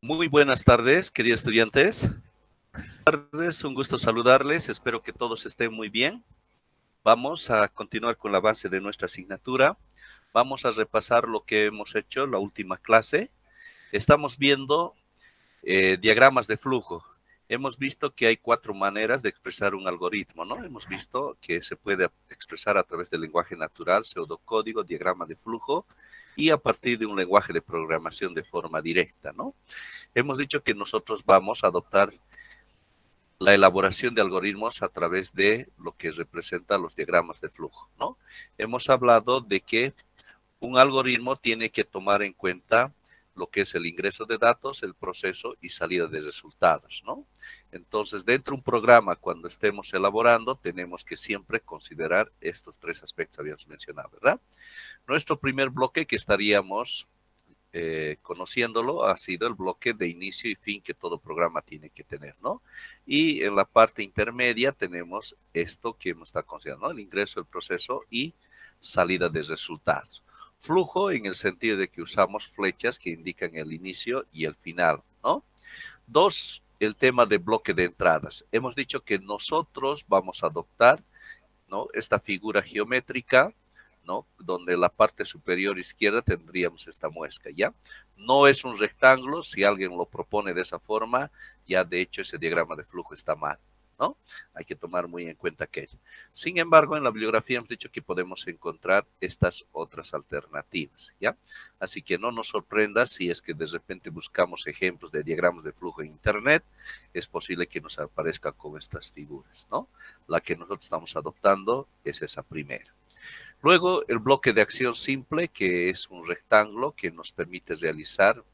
Muy buenas tardes, queridos estudiantes. Buenas tardes, un gusto saludarles. Espero que todos estén muy bien. Vamos a continuar con la base de nuestra asignatura. Vamos a repasar lo que hemos hecho en la última clase. Estamos viendo diagramas de flujo. Hemos visto que hay 4 maneras de expresar un algoritmo, ¿no? Hemos visto que se puede expresar a través del lenguaje natural, pseudocódigo, diagrama de flujo y a partir de un lenguaje de programación de forma directa, ¿no? Hemos dicho que nosotros vamos a adoptar la elaboración de algoritmos a través de lo que representa los diagramas de flujo, ¿no? Hemos hablado de que un algoritmo tiene que tomar en cuenta lo que es el ingreso de datos, el proceso y salida de resultados, ¿no? Entonces, dentro de un programa, cuando estemos elaborando, tenemos que siempre considerar estos 3 aspectos que habíamos mencionado, ¿verdad? Nuestro primer bloque que estaríamos conociéndolo ha sido el bloque de inicio y fin que todo programa tiene que tener, ¿no? Y en la parte intermedia tenemos esto que hemos estado considerando, ¿no? El ingreso, el proceso y salida de resultados. Flujo en el sentido de que usamos flechas que indican el inicio y el final, ¿no? 2, el tema de bloque de entradas. Hemos dicho que nosotros vamos a adoptar, ¿no?, esta figura geométrica, ¿no?, donde la parte superior izquierda tendríamos esta muesca, ¿ya? No es un rectángulo, si alguien lo propone de esa forma, ya de hecho ese diagrama de flujo está mal, ¿no? Hay que tomar muy en cuenta aquello. Sin embargo, en la bibliografía hemos dicho que podemos encontrar estas otras alternativas, ¿ya? Así que no nos sorprenda si es que de repente buscamos ejemplos de diagramas de flujo en internet, es posible que nos aparezca con estas figuras, ¿no? La que nosotros estamos adoptando es esa primera. Luego, el bloque de acción simple, que es un rectángulo que nos permite realizar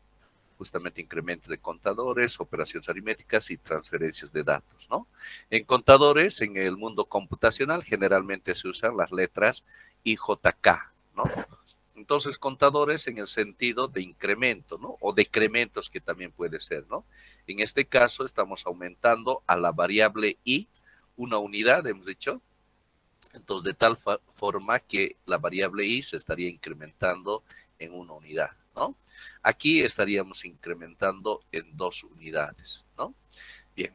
justamente incrementos de contadores, operaciones aritméticas y transferencias de datos, ¿no? En contadores, en el mundo computacional, generalmente se usan las letras IJK, ¿no? Entonces, contadores en el sentido de incremento, ¿no? O decrementos, que también puede ser, ¿no? En este caso, estamos aumentando a la variable i una unidad, hemos dicho. Entonces, de tal forma que la variable i se estaría incrementando en una unidad, ¿no? Aquí estaríamos incrementando en 2 unidades, ¿no? Bien.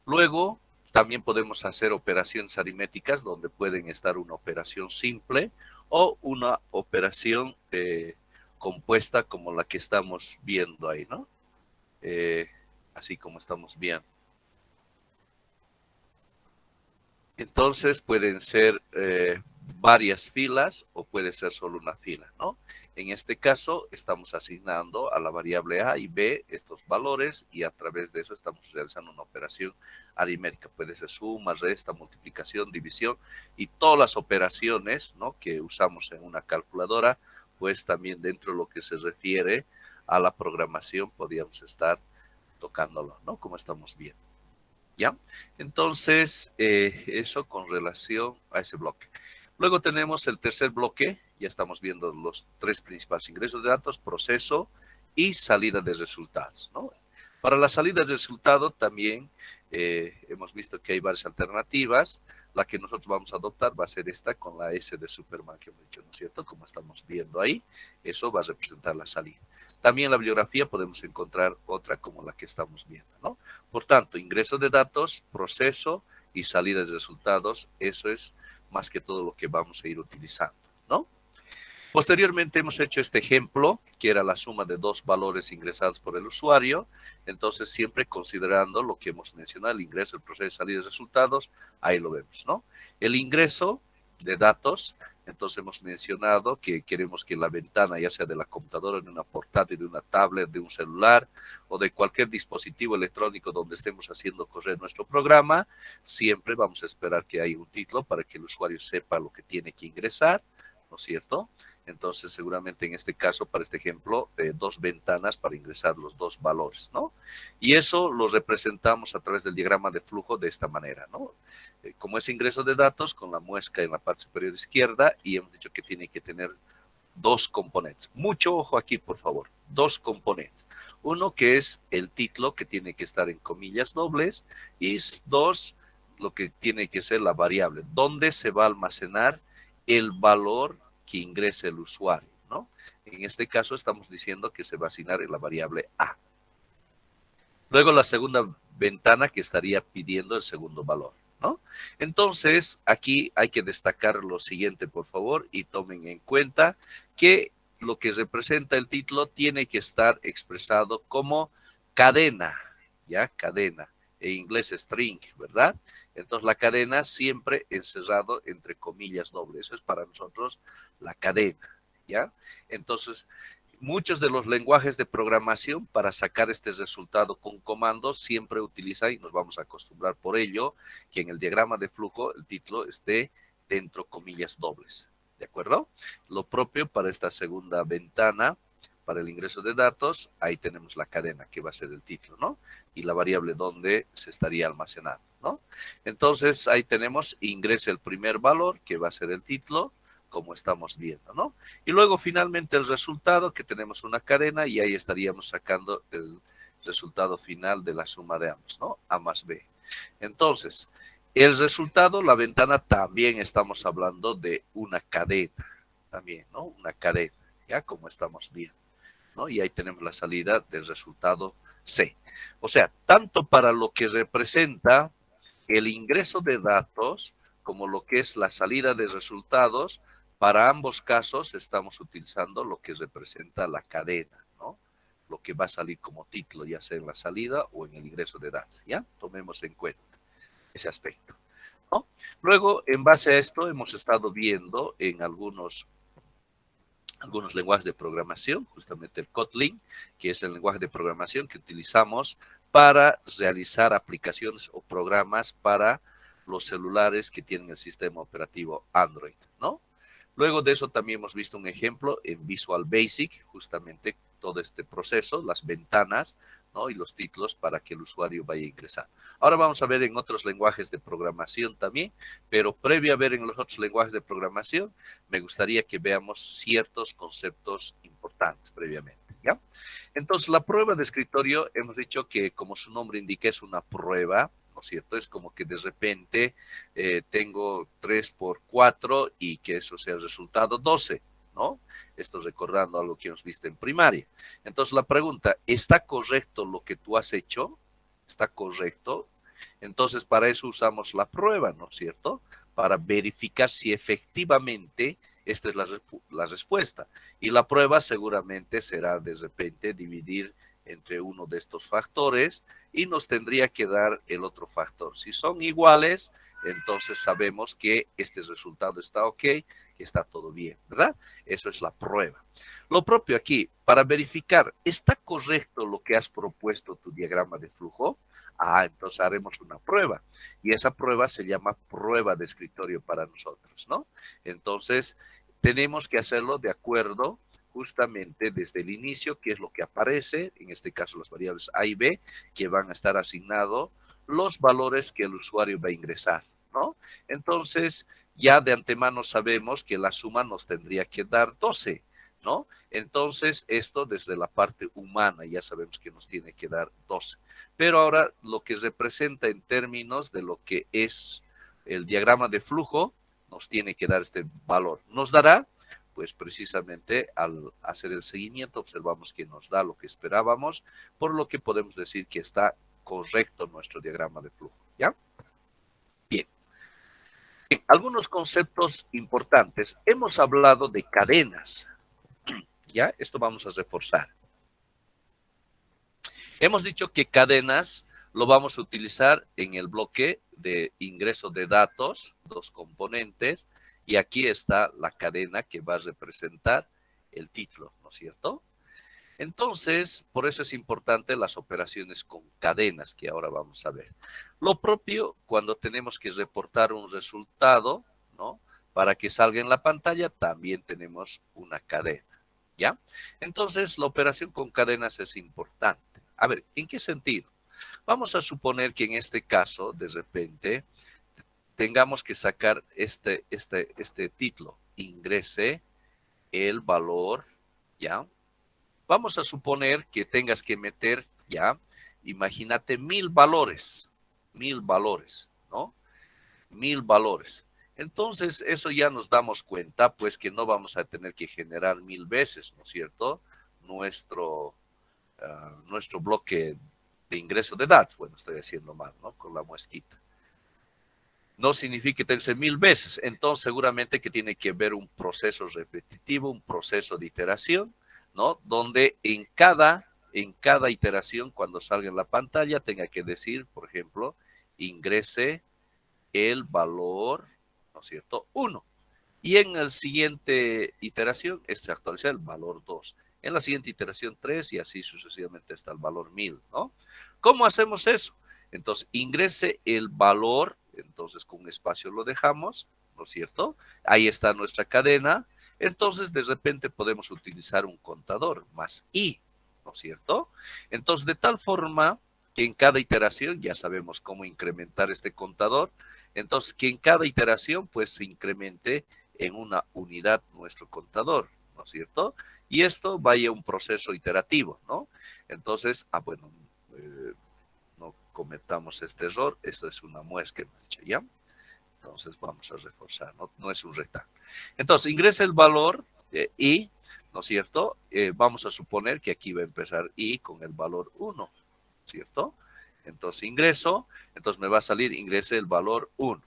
Luego, también podemos hacer operaciones aritméticas donde pueden estar una operación simple o una operación compuesta como la que estamos viendo ahí, ¿no? Así como estamos viendo. Entonces pueden ser varias filas o puede ser solo una fila, ¿no? En este caso estamos asignando a la variable A y B estos valores y a través de eso estamos realizando una operación aritmética. Puede ser suma, resta, multiplicación, división y todas las operaciones, ¿no?, que usamos en una calculadora, pues también dentro de lo que se refiere a la programación podríamos estar tocándolo, ¿no?, como estamos viendo. ¿Ya? Entonces, eso con relación a ese bloque. Luego tenemos el tercer bloque, ya estamos viendo los 3 principales: ingresos de datos, proceso y salida de resultados, ¿no? Para la salida de resultado también hemos visto que hay varias alternativas. La que nosotros vamos a adoptar va a ser esta con la S de Superman que hemos dicho, ¿no es cierto? Como estamos viendo ahí, eso va a representar la salida. También en la bibliografía podemos encontrar otra como la que estamos viendo, ¿no? Por tanto, ingreso de datos, proceso y salida de resultados, eso es más que todo lo que vamos a ir utilizando, ¿no? Posteriormente hemos hecho este ejemplo, que era la suma de 2 valores ingresados por el usuario. Entonces, siempre considerando lo que hemos mencionado, el ingreso, el proceso, salida de resultados, ahí lo vemos, ¿no? El ingreso de datos, entonces hemos mencionado que queremos que la ventana, ya sea de la computadora, de una portátil, de una tablet, de un celular o de cualquier dispositivo electrónico donde estemos haciendo correr nuestro programa, siempre vamos a esperar que haya un título para que el usuario sepa lo que tiene que ingresar, ¿no es cierto? Entonces, seguramente en este caso, para este ejemplo, 2 ventanas para ingresar los 2 valores, ¿no? Y eso lo representamos a través del diagrama de flujo de esta manera, ¿no? Como es ingreso de datos, con la muesca en la parte superior izquierda, y hemos dicho que tiene que tener 2 componentes. Mucho ojo aquí, por favor. 2 componentes. Uno que es el título, que tiene que estar en comillas dobles, y 2, lo que tiene que ser la variable, donde se va a almacenar el valor que ingrese el usuario, ¿no? En este caso estamos diciendo que se va a asignar en la variable A. Luego la segunda ventana que estaría pidiendo el segundo valor, ¿no? Entonces, aquí hay que destacar lo siguiente, por favor, y tomen en cuenta que lo que representa el título tiene que estar expresado como cadena, ¿ya? Cadena. En inglés string, ¿verdad? Entonces, la cadena siempre encerrado entre comillas dobles. Eso es para nosotros la cadena, ¿ya? Entonces, muchos de los lenguajes de programación para sacar este resultado con comandos siempre utilizan, y nos vamos a acostumbrar por ello, que en el diagrama de flujo el título esté dentro comillas dobles. ¿De acuerdo? Lo propio para esta segunda ventana, para el ingreso de datos, ahí tenemos la cadena que va a ser el título, ¿no? Y la variable donde se estaría almacenando, ¿no? Entonces ahí tenemos, ingresa el primer valor que va a ser el título, como estamos viendo, ¿no? Y luego finalmente el resultado, que tenemos una cadena y ahí estaríamos sacando el resultado final de la suma de ambos, ¿no? A más B. Entonces, el resultado, la ventana, también estamos hablando de una cadena, también, ¿no? Una cadena, ¿ya? Como estamos viendo, ¿no? Y ahí tenemos la salida del resultado C. O sea, tanto para lo que representa el ingreso de datos como lo que es la salida de resultados, para ambos casos estamos utilizando lo que representa la cadena, ¿no? Lo que va a salir como título, ya sea en la salida o en el ingreso de datos, ¿ya? Tomemos en cuenta ese aspecto, ¿no? Luego, en base a esto, hemos estado viendo en algunos lenguajes de programación, justamente el Kotlin, que es el lenguaje de programación que utilizamos para realizar aplicaciones o programas para los celulares que tienen el sistema operativo Android, ¿no? Luego de eso también hemos visto un ejemplo en Visual Basic, justamente todo este proceso, las ventanas, ¿no? Y los títulos para que el usuario vaya a ingresar. Ahora vamos a ver en otros lenguajes de programación también, pero previo a ver en los otros lenguajes de programación, me gustaría que veamos ciertos conceptos importantes previamente, ¿ya? Entonces, la prueba de escritorio, hemos dicho que como su nombre indica, es una prueba, ¿no es cierto? Es como que de repente tengo 3 por 4 y que eso sea el resultado 12, ¿no? Esto recordando algo que hemos visto en primaria. Entonces, la pregunta, ¿está correcto lo que tú has hecho? ¿Está correcto? Entonces, para eso usamos la prueba, ¿no es cierto? Para verificar si efectivamente esta es la respuesta. Y la prueba seguramente será de repente dividir entre uno de estos factores y nos tendría que dar el otro factor. Si son iguales, entonces sabemos que este resultado está ok, que está todo bien, ¿verdad? Eso es la prueba. Lo propio aquí, para verificar, ¿está correcto lo que has propuesto tu diagrama de flujo? Ah, entonces haremos una prueba. Y esa prueba se llama prueba de escritorio para nosotros, ¿no? Entonces, tenemos que hacerlo de acuerdo justamente desde el inicio, que es lo que aparece, en este caso las variables A y B, que van a estar asignados los valores que el usuario va a ingresar, ¿no? Entonces, ya de antemano sabemos que la suma nos tendría que dar 12, ¿no? Entonces, esto desde la parte humana ya sabemos que nos tiene que dar 12. Pero ahora lo que representa en términos de lo que es el diagrama de flujo, nos tiene que dar este valor. Nos dará, pues precisamente al hacer el seguimiento, observamos que nos da lo que esperábamos, por lo que podemos decir que está correcto nuestro diagrama de flujo, ¿ya? Bien. Algunos conceptos importantes. Hemos hablado de cadenas, ¿ya? Esto vamos a reforzar. Hemos dicho que cadenas lo vamos a utilizar en el bloque de ingreso de datos, dos componentes, y aquí está la cadena que va a representar el título, ¿no es cierto? Entonces, por eso es importante las operaciones con cadenas que ahora vamos a ver. Lo propio cuando tenemos que reportar un resultado, ¿no? Para que salga en la pantalla, también tenemos una cadena, ¿ya? Entonces, la operación con cadenas es importante. A ver, ¿en qué sentido? Vamos a suponer que en este caso, de repente, tengamos que sacar este título. Ingrese el valor, ¿ya? Vamos a suponer que tengas que meter, ¿ya? Imagínate 1000 valores, ¿no? 1000 valores. Entonces, eso ya nos damos cuenta, pues que no vamos a tener que generar 1000 veces, ¿no es cierto? Nuestro bloque de ingreso de datos. Bueno, estoy haciendo mal, ¿no? Con la muesquita. No significa que tenga que ser 1000 veces. Entonces, seguramente que tiene que haber un proceso repetitivo, un proceso de iteración, ¿no? Donde en cada iteración, cuando salga en la pantalla, tenga que decir, por ejemplo, ingrese el valor, ¿no es cierto? 1. Y en la siguiente iteración, actualiza el valor 2. En la siguiente iteración 3 y así sucesivamente hasta el valor 1000, ¿no? ¿Cómo hacemos eso? Entonces, ingrese el valor, entonces con un espacio lo dejamos, ¿no es cierto? Ahí está nuestra cadena. Entonces, de repente podemos utilizar un contador más i, ¿no es cierto? Entonces, de tal forma que en cada iteración, ya sabemos cómo incrementar este contador, entonces que en cada iteración pues se incremente en una unidad nuestro contador, ¿no es cierto? Y esto vaya un proceso iterativo, ¿no? Entonces, bueno, no cometamos este error, esto es una muesca, hemos dicho, ¿ya? Entonces vamos a reforzar, no es un rectángulo. Entonces, ingresa el valor i, ¿no es cierto? Vamos a suponer que aquí va a empezar i con el valor 1, ¿cierto? Entonces ingreso, entonces me va a salir, ingrese el valor 1.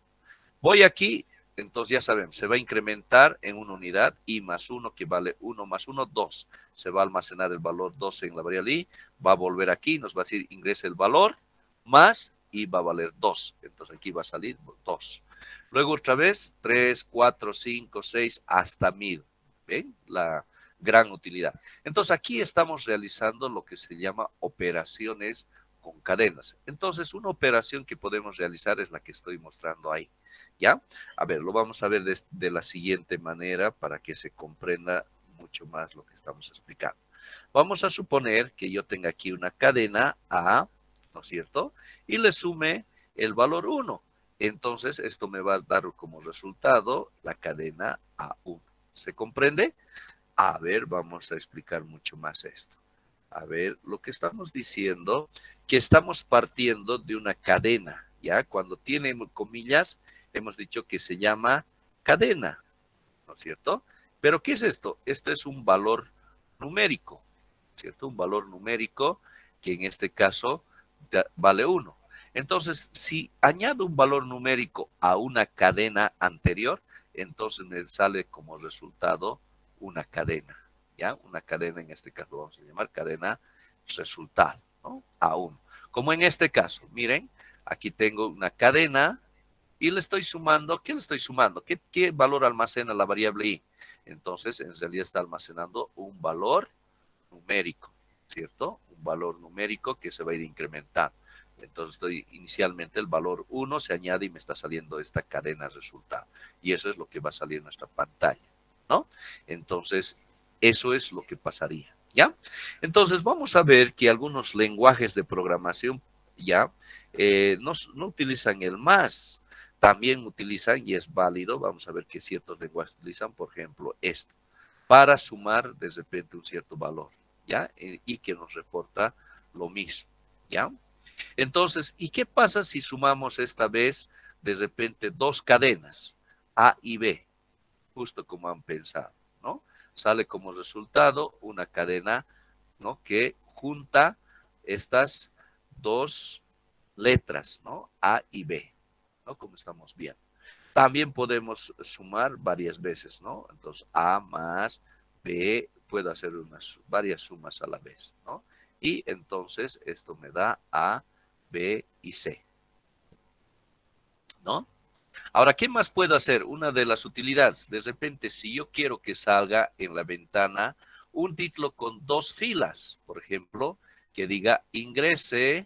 Voy aquí, entonces ya sabemos, se va a incrementar en una unidad i más 1 que vale 1 más 1, 2. Se va a almacenar el valor 2 en la variable i, va a volver aquí, nos va a decir ingrese el valor más y va a valer 2. Entonces aquí va a salir 2. Luego otra vez 3, 4, 5, 6 hasta 1000. ¿Ven? La gran utilidad. Entonces aquí estamos realizando lo que se llama operaciones con cadenas. Entonces una operación que podemos realizar es la que estoy mostrando ahí. ¿Ya? A ver, lo vamos a ver de la siguiente manera para que se comprenda mucho más lo que estamos explicando. Vamos a suponer que yo tenga aquí una cadena A, ¿no es cierto? Y le sume el valor 1. Entonces, esto me va a dar como resultado la cadena A1. ¿Se comprende? A ver, vamos a explicar mucho más esto. A ver, lo que estamos diciendo, que estamos partiendo de una cadena, ¿ya? Cuando tiene comillas, hemos dicho que se llama cadena, ¿no es cierto? Pero, ¿qué es esto? Esto es un valor numérico, ¿cierto? Un valor numérico que en este caso vale 1. Entonces, si añado un valor numérico a una cadena anterior, entonces me sale como resultado una cadena, ¿ya? Una cadena, en este caso vamos a llamar cadena resultado, ¿no? A1. Como en este caso, miren, aquí tengo una cadena y le estoy sumando, ¿qué le estoy sumando? ¿Qué valor almacena la variable i? Entonces, en realidad está almacenando un valor numérico, ¿cierto? Un valor numérico que se va a ir incrementando. Entonces, inicialmente el valor 1 se añade y me está saliendo esta cadena resultado. Y eso es lo que va a salir en nuestra pantalla, ¿no? Entonces, eso es lo que pasaría, ¿ya? Entonces, vamos a ver que algunos lenguajes de programación, ¿ya? No utilizan el más, también utilizan, y es válido, vamos a ver que ciertos lenguajes utilizan, por ejemplo, esto, para sumar de repente un cierto valor, ¿ya? Y que nos reporta lo mismo, ¿ya? Entonces, ¿y qué pasa si sumamos esta vez de repente dos cadenas, A y B, justo como han pensado, ¿no? Sale como resultado una cadena, ¿no? Que junta estas dos letras, ¿no? A y B, ¿no? Como estamos viendo. También podemos sumar varias veces, ¿no? Entonces, A más B, puedo hacer varias sumas a la vez, ¿no? Y entonces esto me da A, B y C, ¿no? Ahora, ¿qué más puedo hacer? Una de las utilidades, de repente, si yo quiero que salga en la ventana un título con dos filas, por ejemplo, que diga ingrese,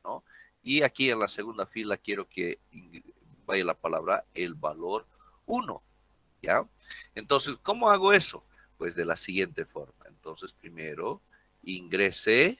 ¿no? Y aquí en la segunda fila quiero que vaya la palabra el valor 1, ¿ya? Entonces, ¿cómo hago eso? Pues de la siguiente forma. Entonces, primero ingrese,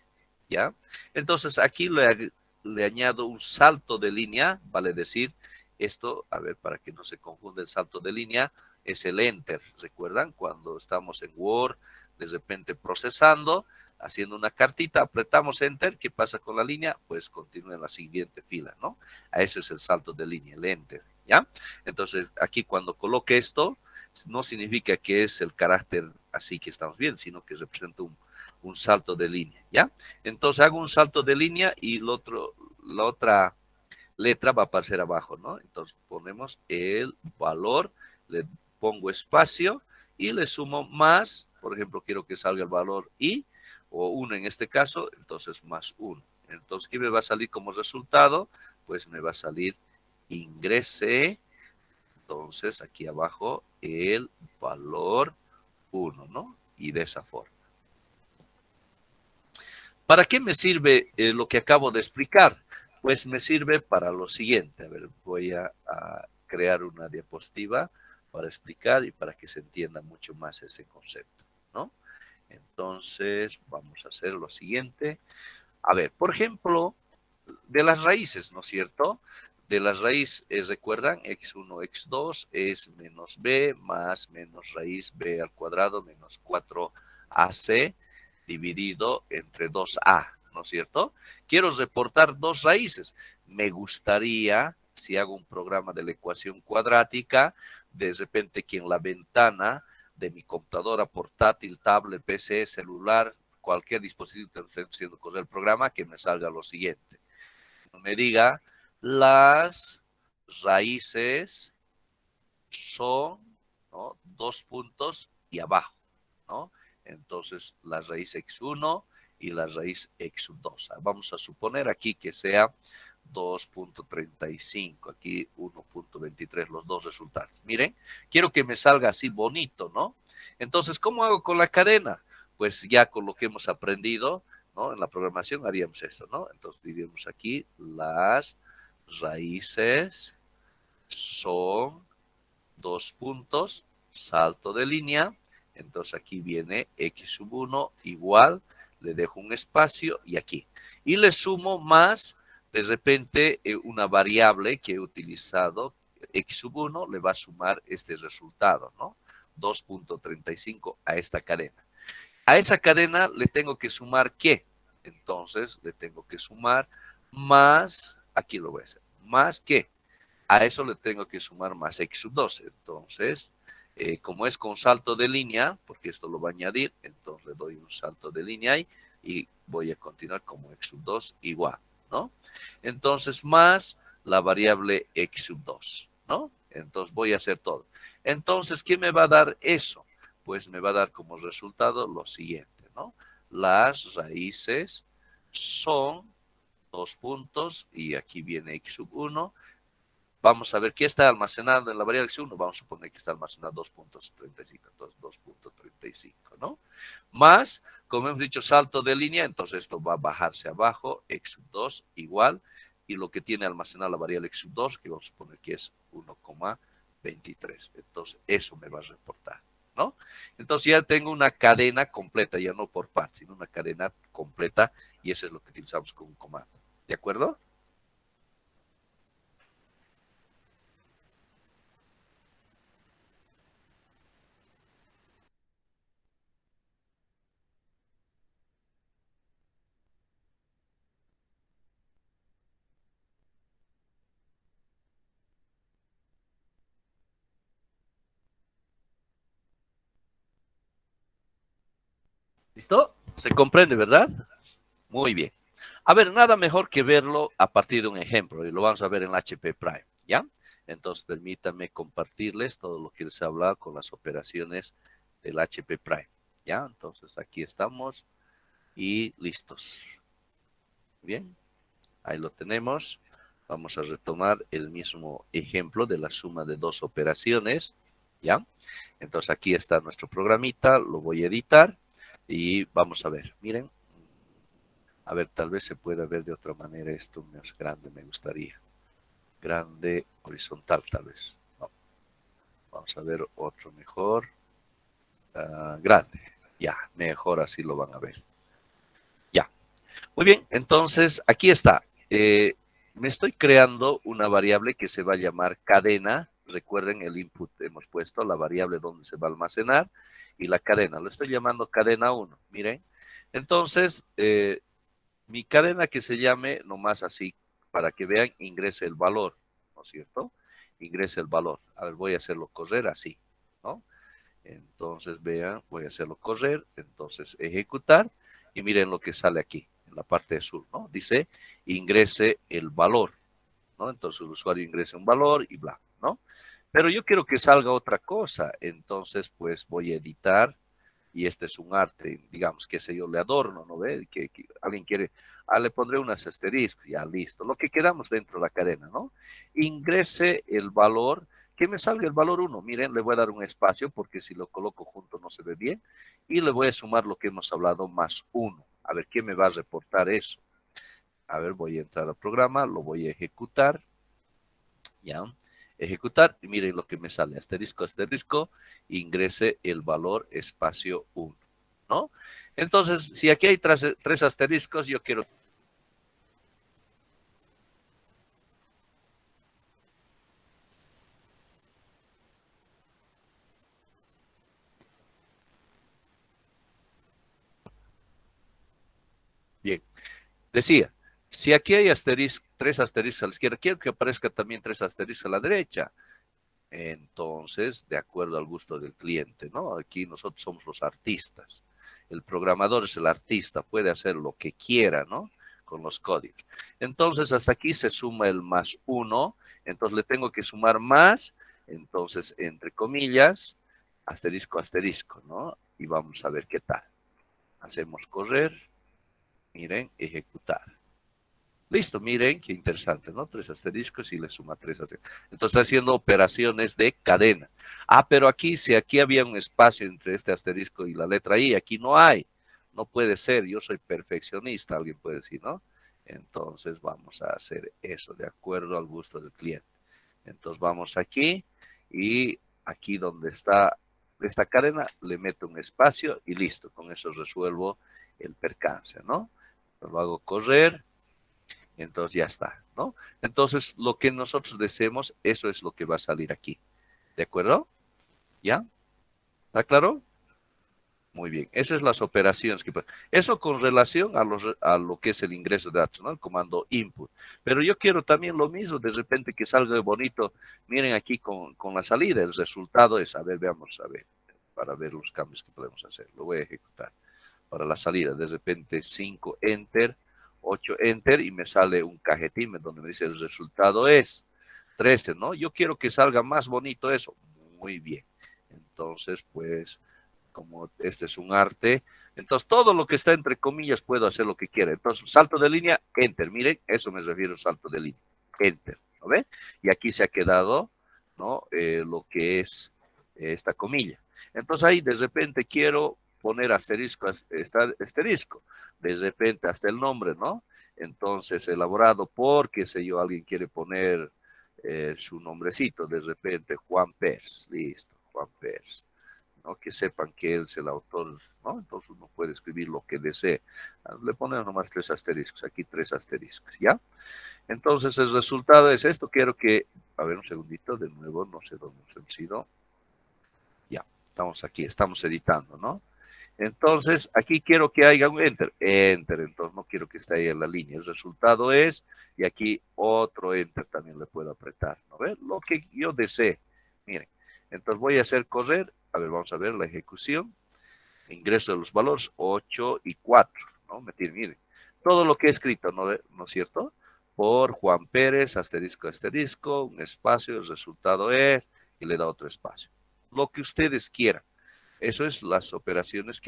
¿ya? Entonces, aquí le añado un salto de línea, vale decir, esto, a ver, para que no se confunda el salto de línea, es el Enter. ¿Recuerdan? Cuando estamos en Word, de repente procesando, haciendo una cartita, apretamos Enter, ¿qué pasa con la línea? Pues continúa en la siguiente fila, ¿no? A eso es el salto de línea, el Enter, ¿ya? Entonces, aquí cuando coloque esto, no significa que es el carácter así que estamos viendo, sino que representa un salto de línea, ¿ya? Entonces hago un salto de línea y la otra letra va a aparecer abajo, ¿no? Entonces ponemos el valor, le pongo espacio y le sumo más, por ejemplo, quiero que salga el valor I, o 1 en este caso, entonces más 1. Entonces, ¿qué me va a salir como resultado? Pues me va a salir ingrese, entonces aquí abajo, el valor 1, ¿no? Y de esa forma. ¿Para qué me sirve lo que acabo de explicar? Pues me sirve para lo siguiente. A ver, voy a crear una diapositiva para explicar y para que se entienda mucho más ese concepto, ¿no? Entonces, vamos a hacer lo siguiente. A ver, por ejemplo, de las raíces, ¿no es cierto? De las raíces, recuerdan, x1, x2 es menos b más menos raíz b al cuadrado menos 4ac dividido entre 2a, ¿no es cierto? Quiero reportar dos raíces. Me gustaría, si hago un programa de la ecuación cuadrática, de repente que en la ventana de mi computadora portátil, tablet, PC, celular, cualquier dispositivo que esté haciendo correr el programa, que me salga lo siguiente. Me diga, las raíces son, ¿no?, 2 puntos y abajo, ¿no? Entonces, la raíz x1 y la raíz x2. Vamos a suponer aquí que sea 2.35, aquí 1.23, los dos resultados. Miren, quiero que me salga así bonito, ¿no? Entonces, ¿cómo hago con la cadena? Pues ya con lo que hemos aprendido, ¿no? En la programación haríamos esto, ¿no? Entonces diríamos aquí, las raíces son 2 puntos, salto de línea, entonces aquí viene x sub 1 igual, le dejo un espacio y aquí. Y le sumo más, de repente, una variable que he utilizado, x sub 1, le va a sumar este resultado, ¿no? 2.35 a esta cadena. A esa cadena le tengo que sumar ¿qué? Entonces le tengo que sumar más, aquí lo voy a hacer, más ¿qué? A eso le tengo que sumar más x sub 2. Entonces, como es con salto de línea, porque esto lo va a añadir, entonces le doy un salto de línea ahí y voy a continuar como x sub 2 igual, ¿no? Entonces, más la variable x sub 2, ¿no? Entonces voy a hacer todo. Entonces, ¿qué me va a dar eso? Pues me va a dar como resultado lo siguiente, ¿no? Las raíces son 2 puntos y aquí viene x sub 1. Vamos a ver qué está almacenado en la variable x1. Vamos a suponer que está almacenado 2.35. Entonces, 2.35, ¿no? Más, como hemos dicho, salto de línea. Entonces, esto va a bajarse abajo. x2 igual. Y lo que tiene almacenado la variable x2, que vamos a suponer que es 1,23. Entonces, eso me va a reportar, ¿no? Entonces, ya tengo una cadena completa, ya no por partes, sino una cadena completa. Y eso es lo que utilizamos como un comando. ¿De acuerdo? ¿Listo? ¿Se comprende, verdad? Muy bien. A ver, nada mejor que verlo a partir de un ejemplo, y lo vamos a ver en la HP Prime, ¿ya? Entonces, permítanme compartirles todo lo que les he hablado con las operaciones del HP Prime, ¿ya? Entonces, aquí estamos y listos. Bien, ahí lo tenemos. Vamos a retomar el mismo ejemplo de la suma de dos operaciones, ¿ya? Entonces, aquí está nuestro programita, lo voy a editar y vamos a ver, miren. A ver, tal vez se pueda ver de otra manera esto más grande, me gustaría. Grande, horizontal tal vez. No. Vamos a ver otro mejor. Grande. Ya, mejor así lo van a ver. Ya. Muy bien, entonces aquí está. Me estoy creando una variable que se va a llamar cadena. Recuerden el input, hemos puesto la variable donde se va a almacenar y la cadena. Lo estoy llamando cadena 1. Miren. Entonces, mi cadena que se llame nomás así, para que vean, ingrese el valor, ¿no es cierto? Ingrese el valor. A ver, voy a hacerlo correr así, ¿no? Entonces, vean, voy a hacerlo correr, entonces ejecutar, y miren lo que sale aquí, en la parte azul, ¿no? Dice, ingrese el valor, ¿no? Entonces el usuario ingresa un valor y bla, ¿no? Pero yo quiero que salga otra cosa, entonces pues voy a editar, y este es un arte, digamos, que sé yo, le adorno, ¿no ve? Que alguien quiere, le pondré unas asteriscos, ya listo, lo que quedamos dentro de la cadena, ¿no? Ingrese el valor, que me salga el valor 1, miren, le voy a dar un espacio, porque si lo coloco junto no se ve bien, y le voy a sumar lo que hemos hablado, más 1, a ver, ¿qué me va a reportar eso? A ver, voy a entrar al programa, lo voy a ejecutar, ¿ya? Ejecutar, y miren lo que me sale, asterisco, asterisco, ingrese el valor espacio 1, ¿no? Entonces, si aquí hay tres asteriscos, yo quiero... Bien, decía, si aquí hay tres asteriscos a la izquierda, quiero que aparezca también tres asteriscos a la derecha. Entonces, de acuerdo al gusto del cliente, ¿no? Aquí nosotros somos los artistas. El programador es el artista, puede hacer lo que quiera, ¿no? Con los códigos. Entonces, hasta aquí se suma el más 1. Entonces, le tengo que sumar más. Entonces, entre comillas, asterisco, asterisco, ¿no? Y vamos a ver qué tal. Hacemos correr. Miren, ejecutar. Listo, miren, qué interesante, ¿no? Tres asteriscos y le suma tres asteriscos. Entonces está haciendo operaciones de cadena. Pero aquí, si aquí había un espacio entre este asterisco y la letra I, aquí no hay. No puede ser, yo soy perfeccionista, alguien puede decir, ¿no? Entonces vamos a hacer eso de acuerdo al gusto del cliente. Entonces vamos aquí, y aquí donde está esta cadena, le meto un espacio y listo. Con eso resuelvo el percance, ¿no? Lo hago correr. Entonces ya está, ¿no? Entonces, lo que nosotros deseemos, eso es lo que va a salir aquí. ¿De acuerdo? ¿Ya? ¿Está claro? Muy bien. Esas son las operaciones que... Eso con relación a lo que es el ingreso de datos, ¿no? El comando input. Pero yo quiero también lo mismo, de repente que salga bonito. Miren aquí con la salida, el resultado es, a ver, veamos, a ver, para ver los cambios que podemos hacer. Lo voy a ejecutar. Para la salida, de repente 5 enter, 8 enter, y me sale un cajetín donde me dice el resultado es 13, ¿no? Yo quiero que salga más bonito eso. Muy bien. Entonces, pues, como este es un arte, entonces todo lo que está entre comillas puedo hacer lo que quiera. Entonces, salto de línea, enter. Miren, eso me refiero al salto de línea. Enter, ¿no ve? Y aquí se ha quedado, ¿no? Lo que es esta comilla. Entonces ahí de repente quiero poner asterisco, asterisco, de repente hasta el nombre, ¿no? Entonces, elaborado por, qué sé yo, alguien quiere poner su nombrecito, de repente, Juan Pers, listo, Juan Pers, ¿no? Que sepan que él es el autor, ¿no? Entonces uno puede escribir lo que desee. Le ponemos nomás tres asteriscos, aquí tres asteriscos, ¿ya? Entonces el resultado es esto, quiero que, a ver un segundito, de nuevo, no sé dónde hemos ido. Ya, estamos aquí, estamos editando, ¿no? Entonces, aquí quiero que haya un enter, enter, entonces no quiero que esté ahí en la línea. El resultado es, y aquí otro enter también le puedo apretar, ¿no ven? Lo que yo desee. Miren, entonces voy a hacer correr, a ver, vamos a ver la ejecución, ingreso de los valores 8 y 4, ¿no? Miren, todo lo que he escrito, ¿no es cierto? Por Juan Pérez, asterisco, asterisco, un espacio, el resultado es, y le da otro espacio. Lo que ustedes quieran. Eso es las operaciones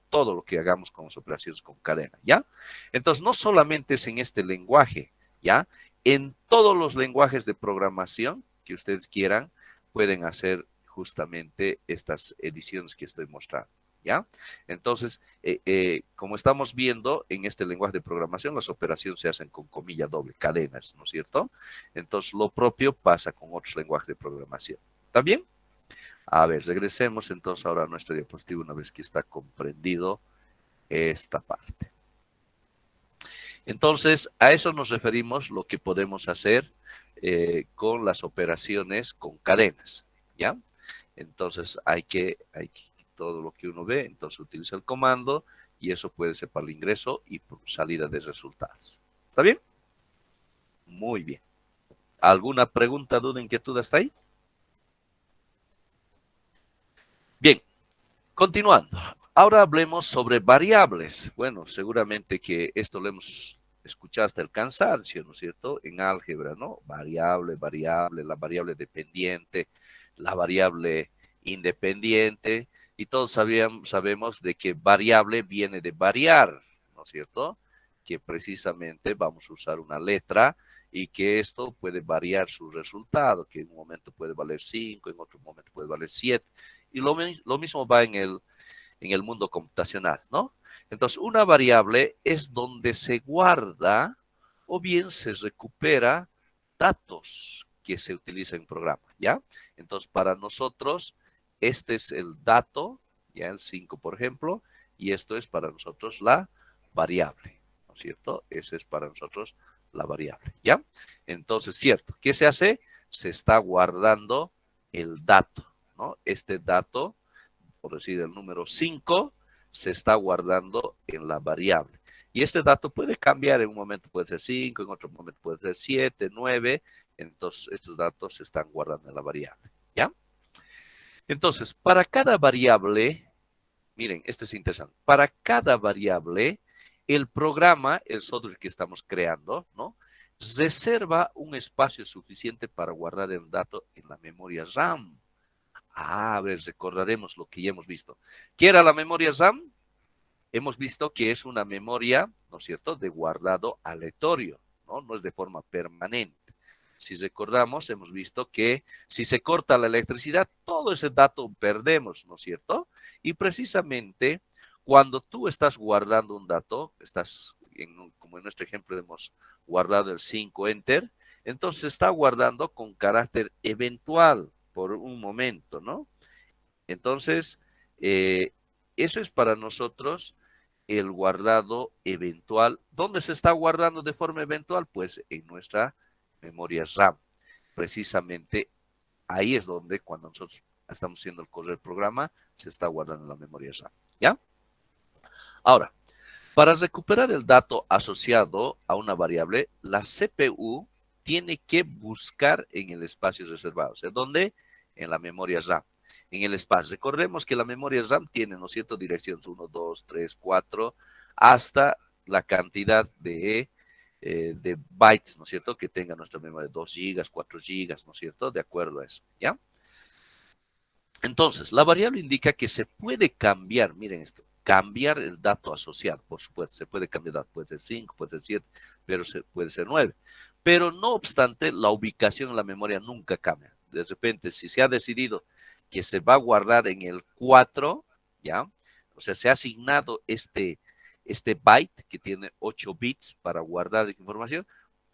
todo lo que hagamos con las operaciones con cadena, ¿ya? Entonces, no solamente es en este lenguaje, ¿ya? En todos los lenguajes de programación que ustedes quieran, pueden hacer justamente estas ediciones que estoy mostrando, ¿ya? Entonces, como estamos viendo en este lenguaje de programación, las operaciones se hacen con comilla doble, cadenas, ¿no es cierto? Entonces, lo propio pasa con otros lenguajes de programación. ¿Está bien? A ver, regresemos entonces ahora a nuestra diapositiva una vez que está comprendido esta parte. Entonces, a eso nos referimos lo que podemos hacer con las operaciones con cadenas, ¿ya? Entonces, todo lo que uno ve, entonces utiliza el comando y eso puede ser para el ingreso y salida de resultados. ¿Está bien? Muy bien. ¿Alguna pregunta, duda, inquietud hasta ahí? Bien, continuando. Ahora hablemos sobre variables. Bueno, seguramente que esto lo hemos escuchado hasta el cansancio, ¿no es cierto? En álgebra, ¿no? Variable, variable, la variable dependiente, la variable independiente, y todos sabemos de que variable viene de variar, ¿no es cierto? Que precisamente vamos a usar una letra y que esto puede variar su resultado, que en un momento puede valer 5, en otro momento puede valer 7. Y lo mismo va en el mundo computacional, ¿no? Entonces, una variable es donde se guarda o bien se recupera datos que se utilizan en programa, ¿ya? Entonces, para nosotros, este es el dato, ya el 5, por ejemplo, y esto es para nosotros la variable, ¿no es cierto? Ese es para nosotros la variable, ¿ya? Entonces, cierto, ¿qué se hace? Se está guardando el dato, ¿no? Este dato, por decir el número 5, se está guardando en la variable. Y este dato puede cambiar, en un momento puede ser 5, en otro momento puede ser 7, 9. Entonces, estos datos se están guardando en la variable, ¿ya? Entonces, para cada variable, miren, esto es interesante. Para cada variable, el programa, el software que estamos creando, ¿no? Reserva un espacio suficiente para guardar el dato en la memoria RAM. A ver, recordaremos lo que ya hemos visto. ¿Qué era la memoria RAM? Hemos visto que es una memoria, ¿no es cierto?, de guardado aleatorio, ¿no? No es de forma permanente. Si recordamos, hemos visto que si se corta la electricidad, todo ese dato perdemos, ¿no es cierto? Y precisamente cuando tú estás guardando un dato, como en nuestro ejemplo hemos guardado el 5 enter, entonces está guardando con carácter eventual por un momento, ¿no? Entonces, eh, eso es para nosotros el guardado eventual. ¿Dónde se está guardando de forma eventual? Pues en nuestra memoria RAM. Precisamente ahí es donde cuando nosotros estamos haciendo el correo del programa, se está guardando en la memoria RAM. ¿Ya? Ahora, para recuperar el dato asociado a una variable, la CPU tiene que buscar en el espacio reservado. O sea, ¿dónde? En la memoria RAM. En el espacio. Recordemos que la memoria RAM tiene, ¿no es cierto?, direcciones 1, 2, 3, 4, hasta la cantidad de bytes, ¿no es cierto?, que tenga nuestra memoria, 2 gigas, 4 gigas, ¿no es cierto?, de acuerdo a eso, ¿ya? Entonces, la variable indica que se puede cambiar, miren esto, cambiar el dato asociado, por supuesto, se puede cambiar, puede ser 5, puede ser 7, pero puede ser 9. Pero no obstante, la ubicación en la memoria nunca cambia. De repente, si se ha decidido que se va a guardar en el 4, ¿ya? O sea, se ha asignado este byte que tiene 8 bits para guardar información,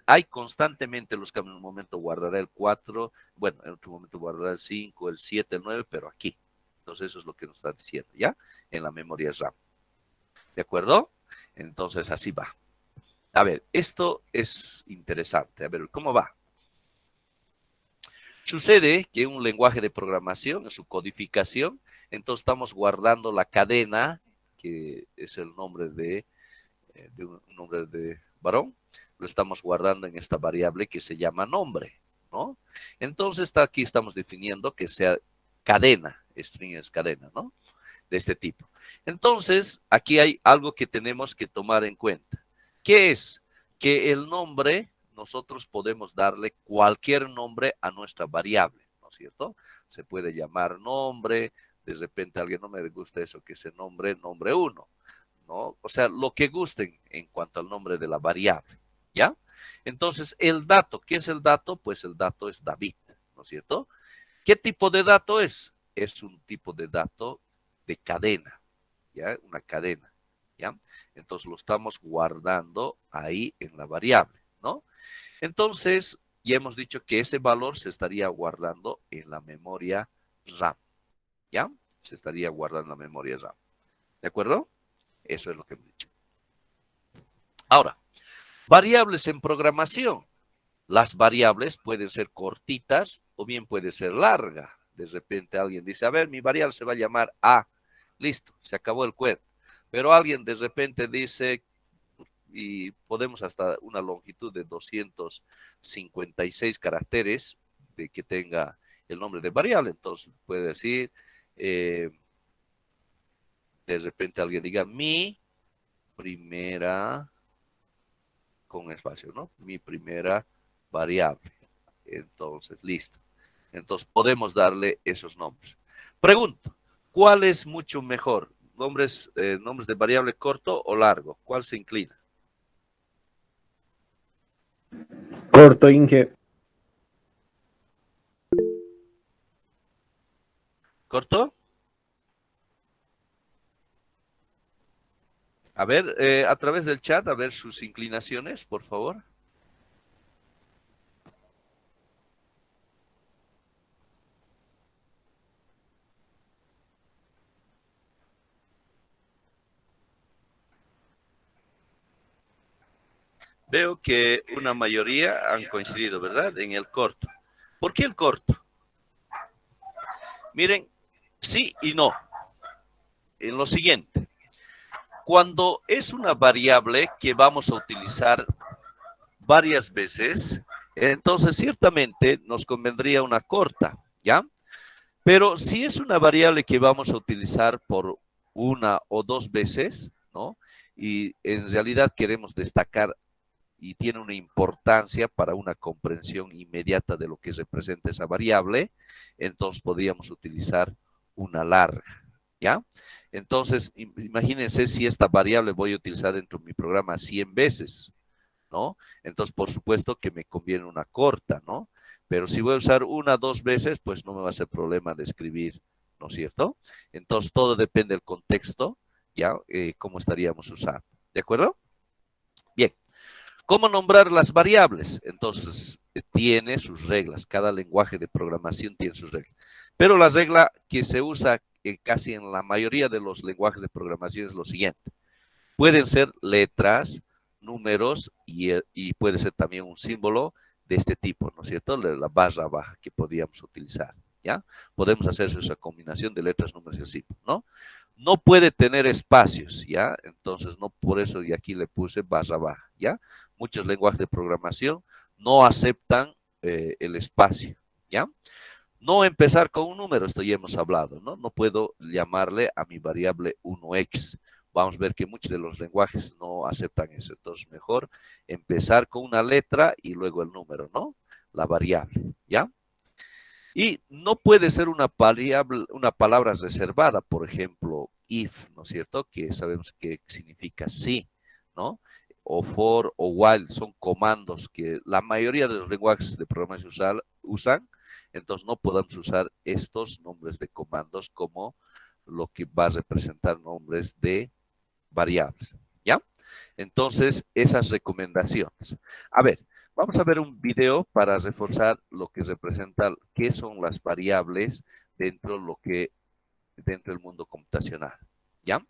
hay constantemente los cambios. En un momento guardará el 4, bueno, en otro momento guardará el 5, el 7, el 9, pero aquí. Entonces eso es lo que nos está diciendo, ¿ya? En la memoria RAM. ¿De acuerdo? Entonces así va. A ver, esto es interesante. A ver, ¿cómo va? Sucede que un lenguaje de programación, en su codificación, entonces estamos guardando la cadena, que es el nombre de un nombre de varón, lo estamos guardando en esta variable que se llama nombre, ¿no? Entonces aquí estamos definiendo que sea cadena, string es cadena, ¿no? De este tipo. Entonces, aquí hay algo que tenemos que tomar en cuenta. ¿Qué es? Que el nombre, nosotros podemos darle cualquier nombre a nuestra variable, ¿no es cierto? Se puede llamar nombre, de repente a alguien no me gusta eso, que se nombre 1, ¿no? O sea, lo que gusten en cuanto al nombre de la variable, ¿ya? Entonces, el dato, ¿qué es el dato? Pues el dato es David, ¿no es cierto? ¿Qué tipo de dato es? Es un tipo de dato de cadena, ¿ya? Una cadena, ¿ya? Entonces lo estamos guardando ahí en la variable, ¿no? Entonces, ya hemos dicho que ese valor se estaría guardando en la memoria RAM, ¿ya? Se estaría guardando en la memoria RAM, ¿de acuerdo? Eso es lo que hemos dicho. Ahora, variables en programación. Las variables pueden ser cortitas o bien puede ser larga. De repente alguien dice, a ver, mi variable se va a llamar A. Listo, se acabó el cuento. Pero alguien de repente dice, y podemos hasta una longitud de 256 caracteres de que tenga el nombre de variable. Entonces puede decir de repente alguien diga mi primera, con espacio, ¿no? Mi primera variable. Entonces, listo. Entonces, podemos darle esos nombres. Pregunto, ¿cuál es mucho mejor? ¿Nombres de variable corto o largo? ¿Cuál se inclina? Corto, Inge. ¿Corto? A ver, a través del chat, a ver sus inclinaciones, por favor. Veo que una mayoría han coincidido, ¿verdad? En el corto. ¿Por qué el corto? Miren, sí y no. En lo siguiente, cuando es una variable que vamos a utilizar varias veces, entonces ciertamente nos convendría una corta, ¿ya? Pero si es una variable que vamos a utilizar por una o dos veces, ¿no? Y en realidad queremos destacar y tiene una importancia para una comprensión inmediata de lo que representa esa variable, entonces podríamos utilizar una larga, ¿ya? Entonces, imagínense si esta variable voy a utilizar dentro de mi programa 100 veces, ¿no? Entonces, por supuesto que me conviene una corta, ¿no? Pero si voy a usar una o dos veces, pues no me va a ser problema de escribir, ¿no es cierto? Entonces, todo depende del contexto, ¿ya? Cómo estaríamos usando, ¿de acuerdo? Bien. ¿Cómo nombrar las variables? Entonces, tiene sus reglas. Cada lenguaje de programación tiene sus reglas. Pero la regla que se usa casi en la mayoría de los lenguajes de programación es lo siguiente. Pueden ser letras, números y puede ser también un símbolo de este tipo, ¿no es cierto? La barra baja que podríamos utilizar, ¿ya? Podemos hacer esa combinación de letras, números y así, ¿no? No puede tener espacios, ¿ya? Entonces, no por eso y aquí le puse barra baja, ¿ya? Muchos lenguajes de programación no aceptan el espacio, ¿ya? No empezar con un número, esto ya hemos hablado, ¿no? No puedo llamarle a mi variable 1x. Vamos a ver que muchos de los lenguajes no aceptan eso. Entonces, mejor empezar con una letra y luego el número, ¿no? La variable, ¿ya? Y no puede ser una variable, una palabra reservada, por ejemplo, if, ¿no es cierto? Que sabemos que significa sí, ¿no? O for o while son comandos que la mayoría de los lenguajes de programación usan, entonces no podemos usar estos nombres de comandos como lo que va a representar nombres de variables, ¿ya? Entonces, esas recomendaciones. A ver, vamos a ver un video para reforzar lo que representa, qué son las variables dentro del mundo computacional, ¿ya?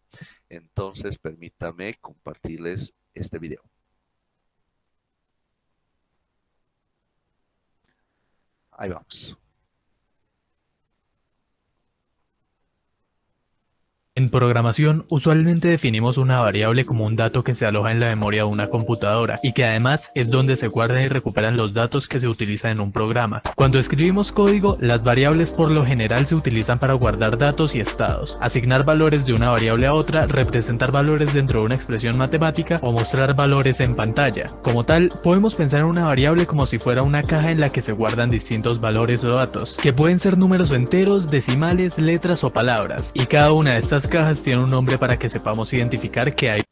Entonces, permítame compartirles este video. Ahí vamos. En programación, usualmente definimos una variable como un dato que se aloja en la memoria de una computadora y que además es donde se guardan y recuperan los datos que se utilizan en un programa. Cuando escribimos código, las variables por lo general se utilizan para guardar datos y estados, asignar valores de una variable a otra, representar valores dentro de una expresión matemática o mostrar valores en pantalla. Como tal, podemos pensar en una variable como si fuera una caja en la que se guardan distintos valores o datos, que pueden ser números enteros, decimales, letras o palabras, y cada una de estas cajas tiene un nombre para que sepamos identificar qué hay.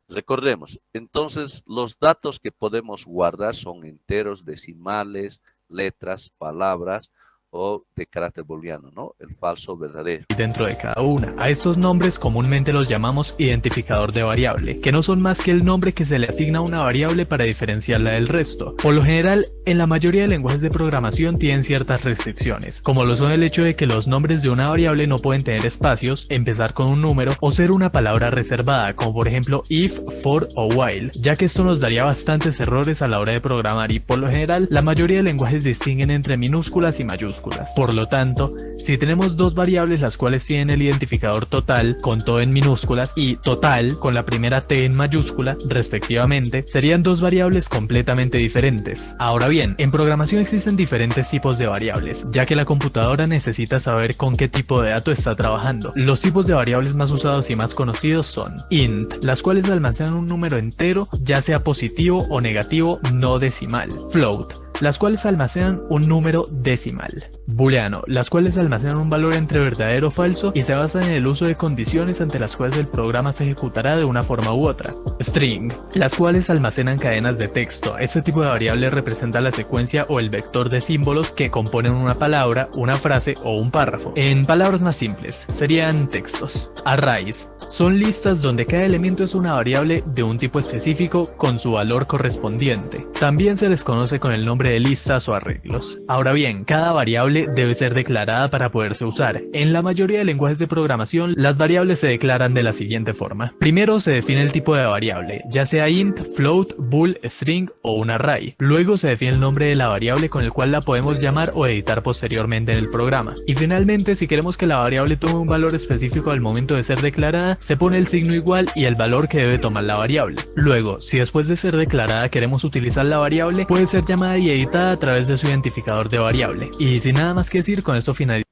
Recordemos, entonces los datos que podemos guardar son enteros, decimales, letras, palabras o de carácter booleano, ¿no? El falso verdadero. Dentro de cada una. A estos nombres comúnmente los llamamos identificador de variable, que no son más que el nombre que se le asigna a una variable para diferenciarla del resto. Por lo general, en la mayoría de lenguajes de programación tienen ciertas restricciones, como lo son el hecho de que los nombres de una variable no pueden tener espacios, empezar con un número o ser una palabra reservada, como por ejemplo if, for o while, ya que esto nos daría bastantes errores a la hora de programar y por lo general la mayoría de lenguajes distinguen entre minúsculas y mayúsculas. minúsculas. Por lo tanto, si tenemos dos variables las cuales tienen el identificador total con todo en minúsculas y total con la primera T en mayúscula, respectivamente, serían dos variables completamente diferentes. Ahora bien, en programación existen diferentes tipos de variables, ya que la computadora necesita saber con qué tipo de dato está trabajando. Los tipos de variables más usados y más conocidos son int, las cuales almacenan un número entero, ya sea positivo o negativo no decimal; float, las cuales almacenan un número decimal; booleano, las cuales almacenan un valor entre verdadero o falso y se basan en el uso de condiciones ante las cuales el programa se ejecutará de una forma u otra; string, las cuales almacenan cadenas de texto. Este tipo de variable representa la secuencia o el vector de símbolos que componen una palabra, una frase o un párrafo. En palabras más simples, serían textos. Arrays son listas donde cada elemento es una variable de un tipo específico con su valor correspondiente. También se les conoce con el nombre de listas o arreglos. Ahora bien, cada variable debe ser declarada para poderse usar. En la mayoría de lenguajes de programación, las variables se declaran de la siguiente forma. Primero se define el tipo de variable, ya sea int, float, bool, string o un array. Luego se define el nombre de la variable con el cual la podemos llamar o editar posteriormente en el programa. Y finalmente, si queremos que la variable tome un valor específico al momento de ser declarada, se pone el signo igual y el valor que debe tomar la variable. Luego, si después de ser declarada queremos utilizar la variable, puede ser llamada y editada a través de su identificador de variable. Y sin nada más que decir, con esto finalizamos.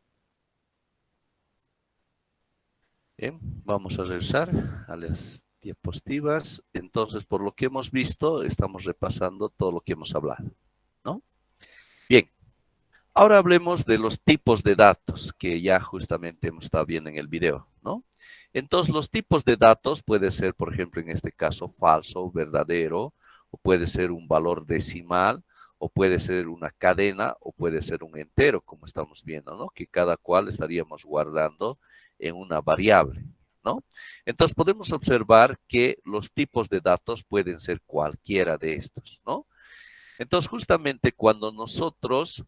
Bien, vamos a regresar a las diapositivas. Entonces, por lo que hemos visto, estamos repasando todo lo que hemos hablado, ¿no? Bien, ahora hablemos de los tipos de datos que ya justamente hemos estado viendo en el video, ¿no? Entonces, los tipos de datos puede ser, por ejemplo, en este caso, falso, verdadero, o puede ser un valor decimal, o puede ser una cadena, o puede ser un entero, como estamos viendo, ¿no? Que cada cual estaríamos guardando en una variable, ¿no? Entonces, podemos observar que los tipos de datos pueden ser cualquiera de estos, ¿no? Entonces, justamente cuando nosotros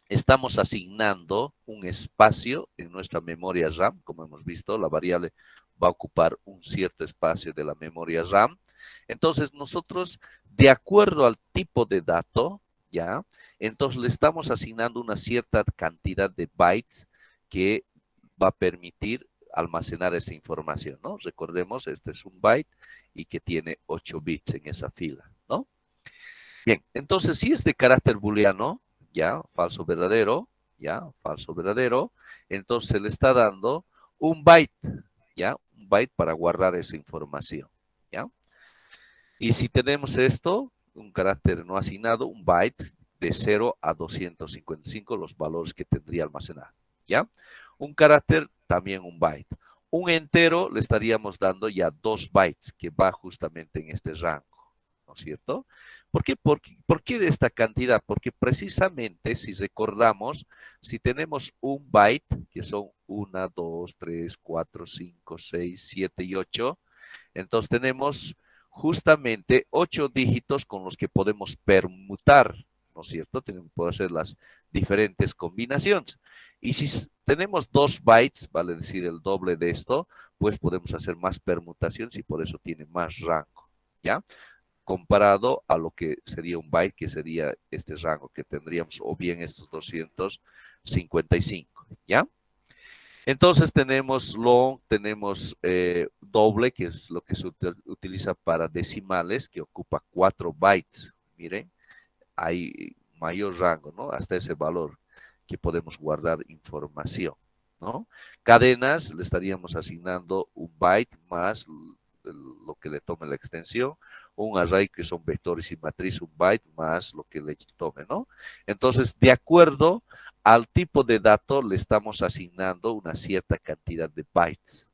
estamos asignando un espacio en nuestra memoria RAM, como hemos visto, la variable va a ocupar un cierto espacio de la memoria RAM. Entonces, nosotros, de acuerdo al tipo de dato, ¿ya? Entonces, le estamos asignando una cierta cantidad de bytes que va a permitir almacenar esa información, ¿no? Recordemos, este es un byte y que tiene 8 bits en esa fila, ¿no? Bien, entonces, si es de carácter booleano, ya, falso, verdadero, ya, falso, verdadero, entonces se le está dando un byte, ya, un byte para guardar esa información, ya. Y si tenemos esto, un carácter no asignado, un byte de 0 a 255, los valores que tendría almacenado, ya. Un carácter, también un byte. Un entero le estaríamos dando ya 2 bytes, que va justamente en este rango, ¿no es cierto? ¿Por qué? ¿Por qué de esta cantidad? Porque precisamente, si recordamos, si tenemos un byte, que son 1, 2, 3, 4, 5, 6, 7 y 8, entonces tenemos justamente 8 dígitos con los que podemos permutar, ¿no es cierto? Podemos hacer las diferentes combinaciones. Y si tenemos 2 bytes, vale decir el doble de esto, pues podemos hacer más permutaciones y por eso tiene más rango, ¿ya? Comparado a lo que sería un byte, que sería este rango que tendríamos, o bien estos 255, ¿ya? Entonces tenemos long, tenemos doble, que es lo que se utiliza para decimales, que ocupa 4 bytes. Miren, hay mayor rango, ¿no? Hasta ese valor que podemos guardar información, ¿no? Cadenas, le estaríamos asignando un byte más lo que le tome la extensión, un array que son vectores y matriz, un byte más lo que le tome, ¿no? Entonces, de acuerdo al tipo de dato, le estamos asignando una cierta cantidad de bytes,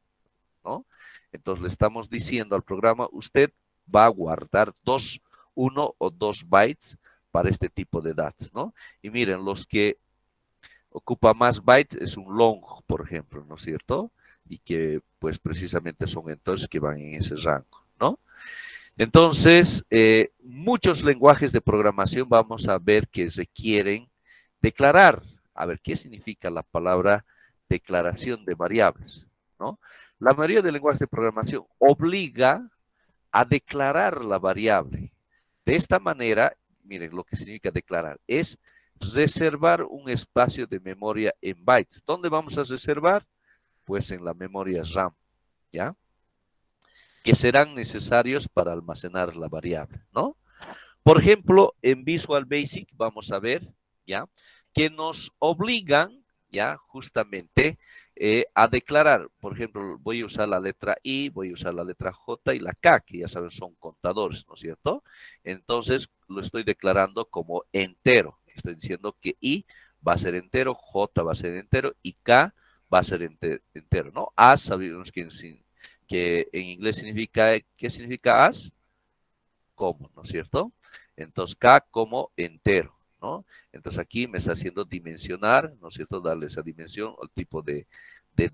¿no? Entonces, le estamos diciendo al programa, usted va a guardar 1 o 2 bytes para este tipo de datos, ¿no? Y miren, los que ocupa más bytes es un long, por ejemplo, ¿no es cierto? Y que pues precisamente son entonces que van en ese rango, ¿no? Entonces, muchos lenguajes de programación vamos a ver que requieren declarar. A ver, ¿qué significa la palabra declaración de variables? ¿No? La mayoría de lenguajes de programación obliga a declarar la variable. De esta manera, miren, lo que significa declarar es reservar un espacio de memoria en bytes. ¿Dónde vamos a reservar? Pues en la memoria RAM, ¿ya? Que serán necesarios para almacenar la variable, ¿no? Por ejemplo, en Visual Basic vamos a ver, ¿ya? Que nos obligan, ¿ya? Justamente a declarar, por ejemplo, voy a usar la letra I, voy a usar la letra J y la K, que ya saben son contadores, ¿no es cierto? Entonces lo estoy declarando como entero. Estoy diciendo que I va a ser entero, J va a ser entero y K va a ser entero, ¿no? As, sabemos que en inglés significa, ¿qué significa as? Como, ¿no es cierto? Entonces, K como entero, ¿no? Entonces, aquí me está haciendo dimensionar, ¿no es cierto? Darle esa dimensión al tipo de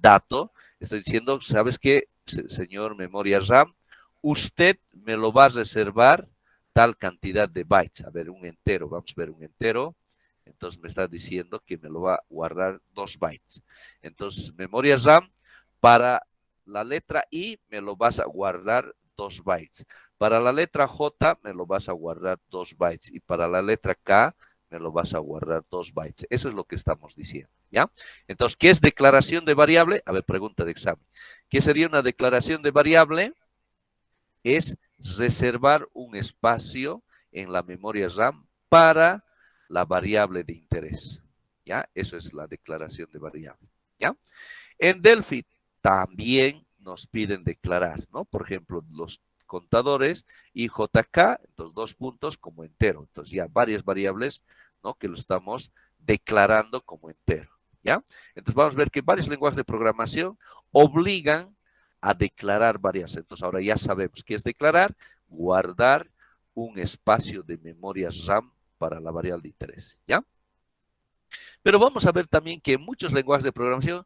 dato. Estoy diciendo, ¿sabes qué, señor memoria RAM? Usted me lo va a reservar tal cantidad de bytes. A ver, un entero, vamos a ver un entero. Entonces, me está diciendo que me lo va a guardar 2 bytes. Entonces, memoria RAM, para la letra I me lo vas a guardar 2 bytes. Para la letra J me lo vas a guardar 2 bytes y para la letra K me lo vas a guardar 2 bytes. Eso es lo que estamos diciendo, ¿ya? Entonces, ¿qué es declaración de variable? A ver, pregunta de examen. ¿Qué sería una declaración de variable? Es reservar un espacio en la memoria RAM para la variable de interés, ¿ya? Eso es la declaración de variable, ¿ya? En Delphi también nos piden declarar, ¿no? Por ejemplo, los contadores IJK, entonces 2 puntos como entero. Entonces ya varias variables, ¿no? Que lo estamos declarando como entero, ¿ya? Entonces vamos a ver que varios lenguajes de programación obligan a declarar variables. Entonces ahora ya sabemos qué es declarar, guardar un espacio de memoria RAM para la variable de interés, ¿ya? Pero vamos a ver también que en muchos lenguajes de programación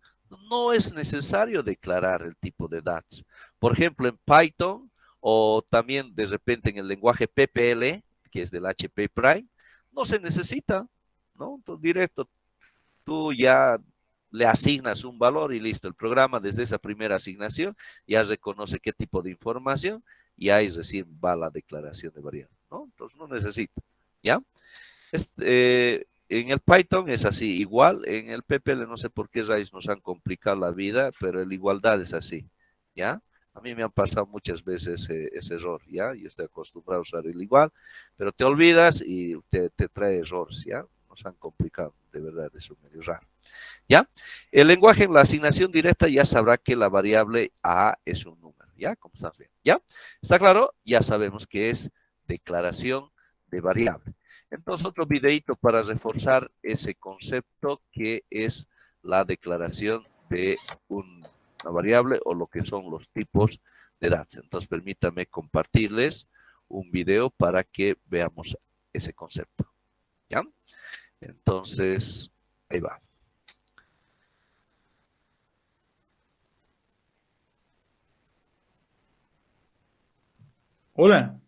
no es necesario declarar el tipo de datos. Por ejemplo, en Python o también de repente en el lenguaje PPL, que es del HP Prime, no se necesita, ¿no? Entonces, directo, tú ya le asignas un valor y listo. El programa desde esa primera asignación ya reconoce qué tipo de información y ahí recién va la declaración de variable, ¿no? Entonces no necesita, ¿ya? En el Python es así, igual, en el PPL no sé por qué raíz nos han complicado la vida, pero en la igualdad es así, ¿ya? A mí me han pasado muchas veces ese error, ¿ya? Yo estoy acostumbrado a usar el igual, pero te olvidas y te trae errores, ¿ya? Nos han complicado, de verdad, es un medio raro, ¿ya? El lenguaje en la asignación directa ya sabrá que la variable A es un número, ¿ya? Como estás viendo, ¿ya? ¿Está claro? Ya sabemos que es declaración de variable. Entonces, otro videito para reforzar ese concepto que es la declaración de una variable o lo que son los tipos de datos. Entonces, permítame compartirles un video para que veamos ese concepto, ¿ya? Entonces, ahí va. Hola,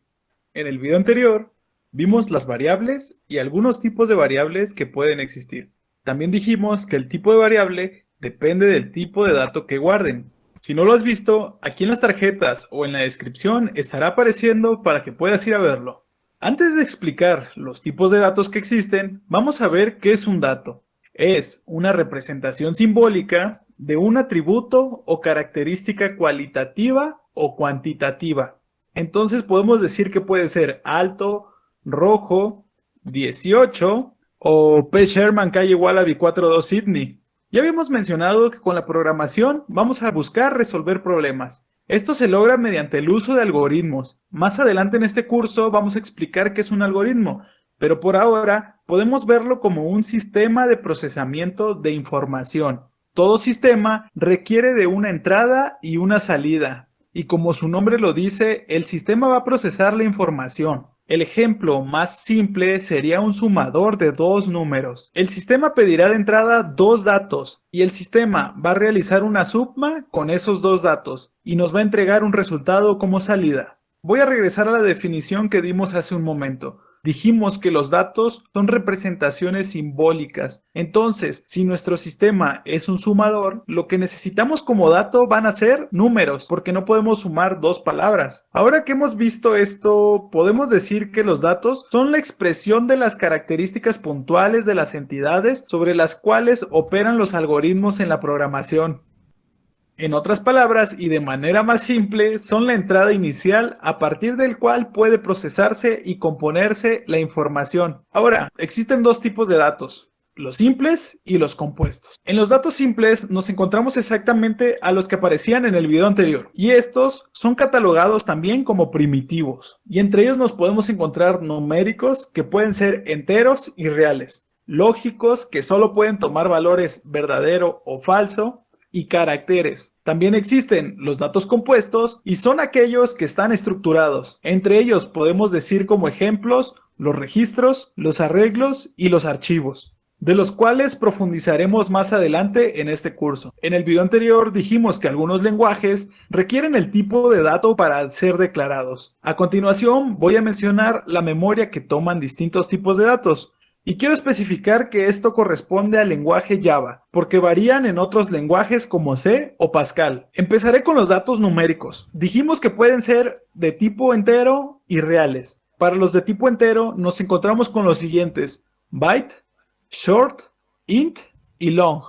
en el video anterior vimos las variables y algunos tipos de variables que pueden existir. También dijimos que el tipo de variable depende del tipo de dato que guarden. Si no lo has visto, aquí en las tarjetas o en la descripción estará apareciendo para que puedas ir a verlo. Antes de explicar los tipos de datos que existen, vamos a ver qué es un dato. Es una representación simbólica de un atributo o característica cualitativa o cuantitativa. Entonces podemos decir que puede ser alto, rojo, 18 o P. Sherman calle Wallaby 42 Sydney. Ya habíamos mencionado que con la programación vamos a buscar resolver problemas. Esto se logra mediante el uso de algoritmos. Más adelante en este curso vamos a explicar qué es un algoritmo, pero por ahora podemos verlo como un sistema de procesamiento de información. Todo sistema requiere de una entrada y una salida. Y como su nombre lo dice, el sistema va a procesar la información. El ejemplo más simple sería un sumador de 2 números. El sistema pedirá de entrada 2 datos y el sistema va a realizar una suma con esos 2 datos y nos va a entregar un resultado como salida. Voy a regresar a la definición que dimos hace un momento. dijimos que los datos son representaciones simbólicas. Entonces, si nuestro sistema es un sumador, lo que necesitamos como dato van a ser números, porque no podemos sumar dos palabras. Ahora que hemos visto esto, podemos decir que los datos son la expresión de las características puntuales de las entidades sobre las cuales operan los algoritmos en la programación. En otras palabras, y de manera más simple, son la entrada inicial a partir del cual puede procesarse y componerse la información. Ahora, existen dos tipos de datos, los simples y los compuestos. En los datos simples nos encontramos exactamente a los que aparecían en el video anterior, y estos son catalogados también como primitivos, y entre ellos nos podemos encontrar numéricos que pueden ser enteros y reales, lógicos que solo pueden tomar valores verdadero o falso, y caracteres. También existen los datos compuestos y son aquellos que están estructurados. Entre ellos podemos decir como ejemplos los registros, los arreglos y los archivos, de los cuales profundizaremos más adelante en este curso. En el video anterior dijimos que algunos lenguajes requieren el tipo de dato para ser declarados. A continuación voy a mencionar la memoria que toman distintos tipos de datos. Y quiero especificar que esto corresponde al lenguaje Java, porque varían en otros lenguajes como C o Pascal. Empezaré con los datos numéricos. Dijimos que pueden ser de tipo entero y reales. Para los de tipo entero nos encontramos con los siguientes: byte, short, int y long.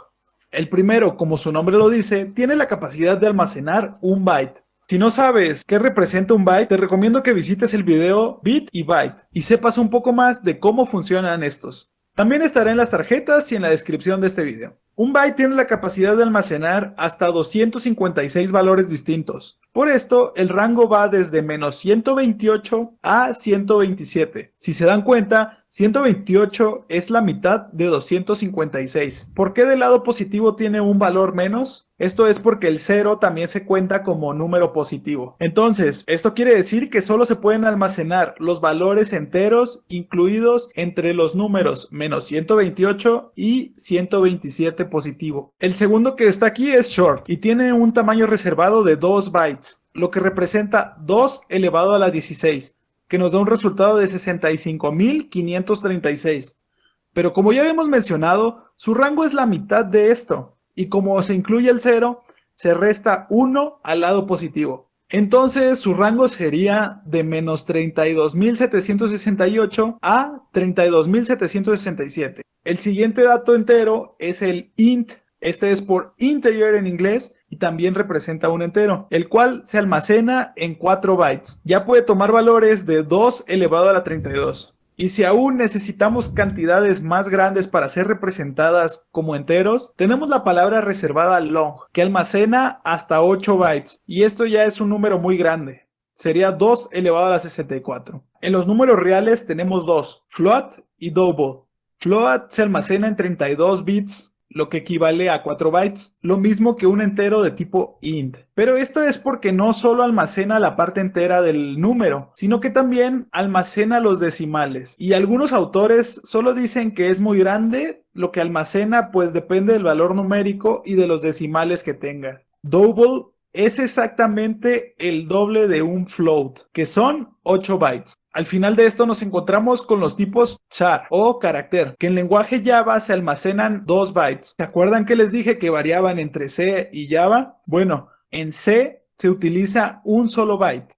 El primero, como su nombre lo dice, tiene la capacidad de almacenar un byte. Si no sabes qué representa un byte, te recomiendo que visites el video Bit y Byte y sepas un poco más de cómo funcionan estos. También estará en las tarjetas y en la descripción de este video. Un byte tiene la capacidad de almacenar hasta 256 valores distintos. Por esto, el rango va desde menos 128 a 127. Si se dan cuenta, 128 es la mitad de 256. ¿Por qué del lado positivo tiene un valor menos? Esto es porque el 0 también se cuenta como número positivo. Entonces, esto quiere decir que solo se pueden almacenar los valores enteros incluidos entre los números menos 128 y 127 positivo. El segundo que está aquí es short y tiene un tamaño reservado de 2 bytes, lo que representa 2 elevado a la 16. Que nos da un resultado de 65.536. Pero como ya habíamos mencionado, su rango es la mitad de esto, y como se incluye el 0, se resta 1 al lado positivo. Entonces su rango sería de menos 32.768 a 32.767. El siguiente dato entero es el int. Este es por integer en inglés y también representa un entero, el cual se almacena en 4 bytes. Ya puede tomar valores de 2 elevado a la 32. Y si aún necesitamos cantidades más grandes para ser representadas como enteros, tenemos la palabra reservada long, que almacena hasta 8 bytes. Y esto ya es un número muy grande. Sería 2 elevado a la 64. En los números reales tenemos dos, float y double. Float se almacena en 32 bits, lo que equivale a 4 bytes, lo mismo que un entero de tipo int. Pero esto es porque no solo almacena la parte entera del número, sino que también almacena los decimales. Y algunos autores solo dicen que es muy grande lo que almacena, pues depende del valor numérico y de los decimales que tenga. Double es exactamente el doble de un float, que son 8 bytes. Al final de esto nos encontramos con los tipos char o carácter, que en lenguaje Java se almacenan 2 bytes. ¿Se acuerdan que les dije que variaban entre C y Java? Bueno, en C se utiliza un solo byte.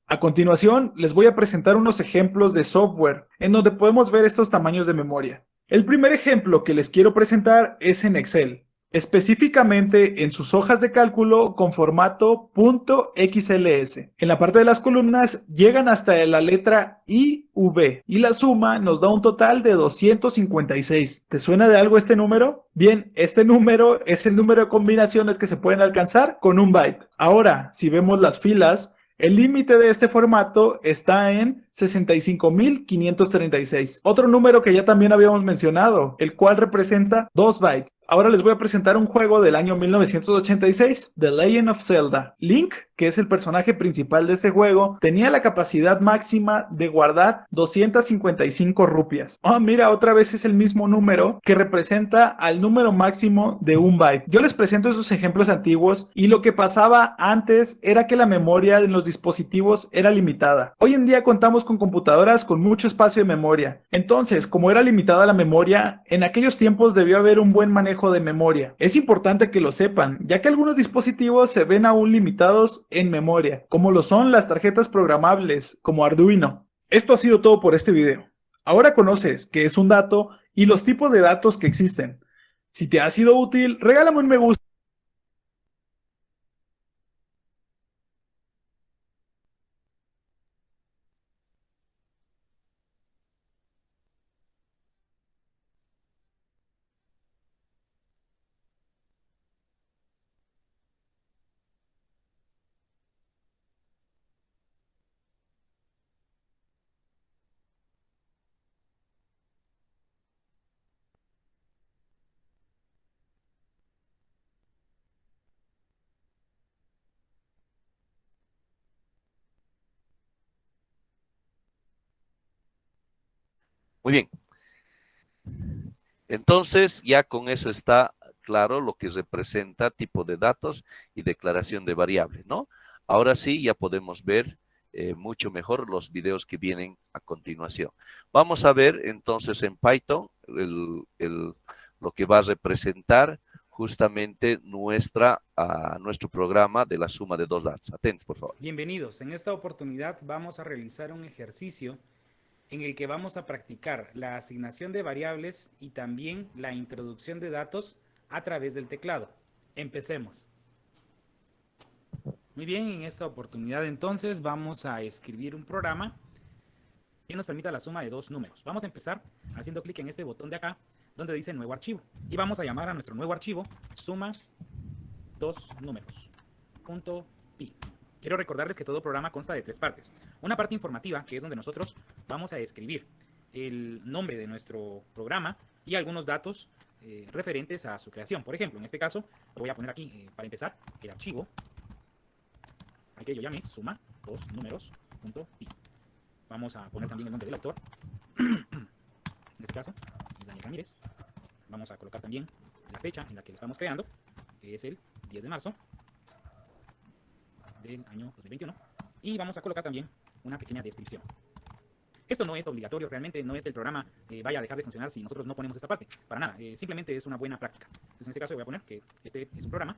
A continuación, les voy a presentar unos ejemplos de software en donde podemos ver estos tamaños de memoria. El primer ejemplo que les quiero presentar es en Excel. Específicamente en sus hojas de cálculo con formato .xls. En la parte de las columnas llegan hasta la letra I, V y la suma nos da un total de 256. ¿Te suena de algo este número? Bien, este número es el número de combinaciones que se pueden alcanzar con un byte. Ahora, si vemos las filas, el límite de este formato está en 65.536. Otro número que ya también habíamos mencionado, el cual representa 2 bytes. Ahora les voy a presentar un juego del año 1986, The Legend of Zelda. Link, que es el personaje principal de este juego, tenía la capacidad máxima de guardar 255 rupias. Oh, mira, otra vez es el mismo número que representa al número máximo de un byte. Yo les presento esos ejemplos antiguos y lo que pasaba antes era que la memoria en los dispositivos era limitada. Hoy en día contamos con computadoras con mucho espacio de memoria. Entonces, como era limitada la memoria, en aquellos tiempos debió haber un buen manejo de memoria. Es importante que lo sepan, ya que algunos dispositivos se ven aún limitados en memoria, como lo son las tarjetas programables, como Arduino. Esto ha sido todo por este video. Ahora conoces qué es un dato y los tipos de datos que existen. Si te ha sido útil, regálame un me gusta. Muy bien. Entonces, ya con eso está claro lo que representa tipo de datos y declaración de variable, ¿no? Ahora sí, ya podemos ver mucho mejor los videos que vienen a continuación. Vamos a ver entonces en Python lo que va a representar justamente nuestro programa de la suma de dos datos. Atentos, por favor. Bienvenidos. En esta oportunidad vamos a realizar un ejercicio en el que vamos a practicar la asignación de variables y también la introducción de datos a través del teclado. Empecemos. Muy bien, en esta oportunidad entonces vamos a escribir un programa que nos permita la suma de dos números. Vamos a empezar haciendo clic en este botón de acá donde dice nuevo archivo y vamos a llamar a nuestro nuevo archivo suma dos números .py. Quiero recordarles que todo programa consta de tres partes. Una parte informativa, que es donde nosotros vamos a escribir el nombre de nuestro programa y algunos datos referentes a su creación. Por ejemplo, en este caso, lo voy a poner aquí para empezar, el archivo, al que yo llame suma dos números.py. Vamos a poner también el nombre del autor. En este caso, es Daniel Ramírez. Vamos a colocar también la fecha en la que lo estamos creando, que es el 10 de marzo. Del año 2021 y vamos a colocar también una pequeña descripción. Esto no es obligatorio, realmente no es que el programa vaya a dejar de funcionar si nosotros no ponemos esta parte, para nada, simplemente es una buena práctica. Entonces en este caso voy a poner que este es un programa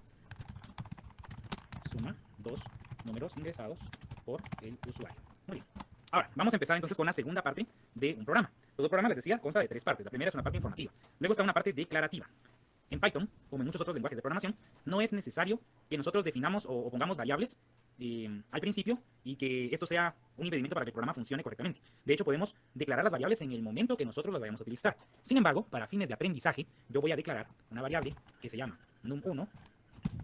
suma dos números ingresados por el usuario. Muy bien. Ahora, vamos a empezar entonces con la segunda parte de un programa. Todo programa, les decía, consta de tres partes. La primera es una parte informativa, luego está una parte declarativa. En Python, como en muchos otros lenguajes de programación, no es necesario que nosotros definamos o pongamos variables al principio y que esto sea un impedimento para que el programa funcione correctamente. De hecho, podemos declarar las variables en el momento que nosotros las vayamos a utilizar. Sin embargo, para fines de aprendizaje, yo voy a declarar una variable que se llama num1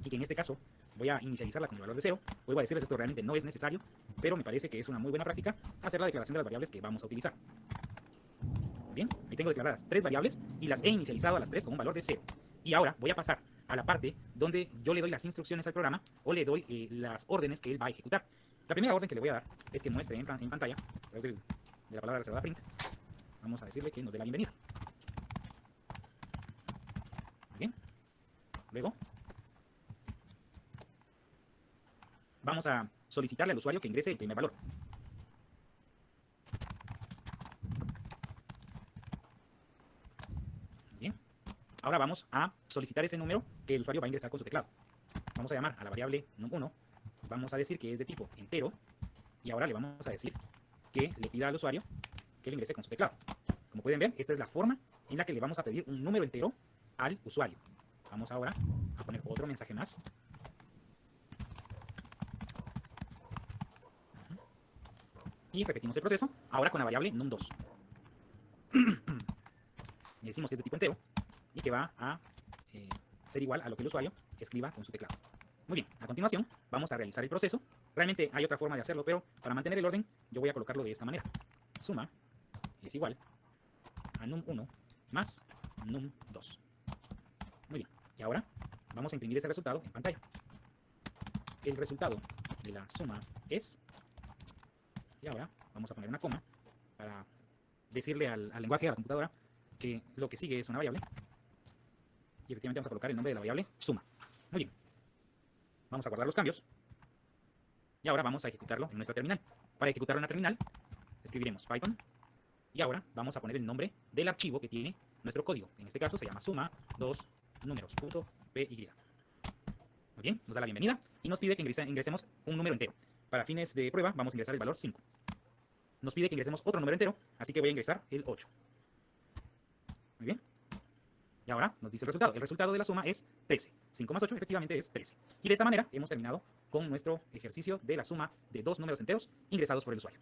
y que en este caso voy a inicializarla con el valor de 0. Vuelvo a decirles, esto realmente no es necesario, pero me parece que es una muy buena práctica hacer la declaración de las variables que vamos a utilizar. Bien, ahí tengo declaradas tres variables y las he inicializado a las tres con un valor de 0. Y ahora voy a pasar a la parte donde yo le doy las instrucciones al programa o le doy las órdenes que él va a ejecutar. La primera orden que le voy a dar es que muestre en pantalla, a través de la palabra reservada print, vamos a decirle que nos dé la bienvenida. Bien. Luego, vamos a solicitarle al usuario que ingrese el primer valor. Ahora vamos a solicitar ese número que el usuario va a ingresar con su teclado. Vamos a llamar a la variable num1, vamos a decir que es de tipo entero, y ahora le vamos a decir que le pida al usuario que lo ingrese con su teclado. Como pueden ver, esta es la forma en la que le vamos a pedir un número entero al usuario. Vamos ahora a poner otro mensaje más. Y repetimos el proceso, ahora con la variable num2. Le decimos que es de tipo entero y que va a ser igual a lo que el usuario escriba con su teclado. Muy bien, a continuación vamos a realizar el proceso. Realmente hay otra forma de hacerlo, pero para mantener el orden yo voy a colocarlo de esta manera. Suma es igual a num1 más num2. Muy bien. Y ahora vamos a imprimir ese resultado en pantalla. El resultado de la suma es... Y ahora vamos a poner una coma para decirle al lenguaje, a la computadora, que lo que sigue es una variable. Y efectivamente vamos a colocar el nombre de la variable suma. Muy bien. Vamos a guardar los cambios. Y ahora vamos a ejecutarlo en nuestra terminal. Para ejecutarlo en la terminal, escribiremos Python. Y ahora vamos a poner el nombre del archivo que tiene nuestro código. En este caso se llama suma 2 números.py. Muy bien, nos da la bienvenida y nos pide que ingresemos un número entero. Para fines de prueba vamos a ingresar el valor 5. Nos pide que ingresemos otro número entero, así que voy a ingresar el 8. Muy bien. Y ahora nos dice el resultado. El resultado de la suma es 13. 5 más 8 efectivamente es 13. Y de esta manera hemos terminado con nuestro ejercicio de la suma de dos números enteros ingresados por el usuario.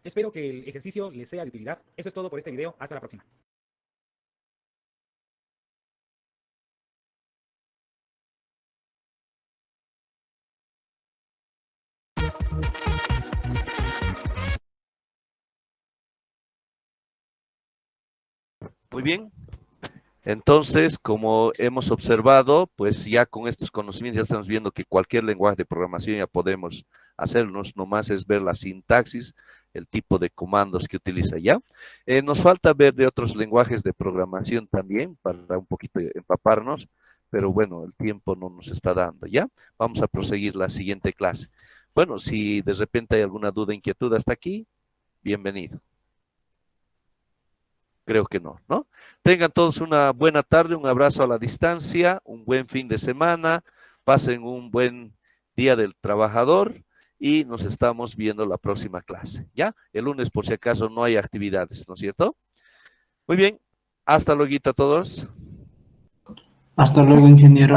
Espero que el ejercicio les sea de utilidad. Eso es todo por este video. Hasta la próxima. Muy bien. Entonces, como hemos observado, pues ya con estos conocimientos ya estamos viendo que cualquier lenguaje de programación ya podemos hacernos, nomás es ver la sintaxis, el tipo de comandos que utiliza ya. Nos falta ver de otros lenguajes de programación también para un poquito empaparnos, pero bueno, el tiempo no nos está dando, ¿ya? Vamos a proseguir la siguiente clase. Bueno, si de repente hay alguna duda, inquietud hasta aquí, bienvenido. Creo que no, ¿no? Tengan todos una buena tarde, un abrazo a la distancia, un buen fin de semana, pasen un buen día del trabajador y nos estamos viendo la próxima clase, ¿ya? El lunes, por si acaso, no hay actividades, ¿no es cierto? Muy bien, hasta luego a todos. Hasta luego, ingeniero.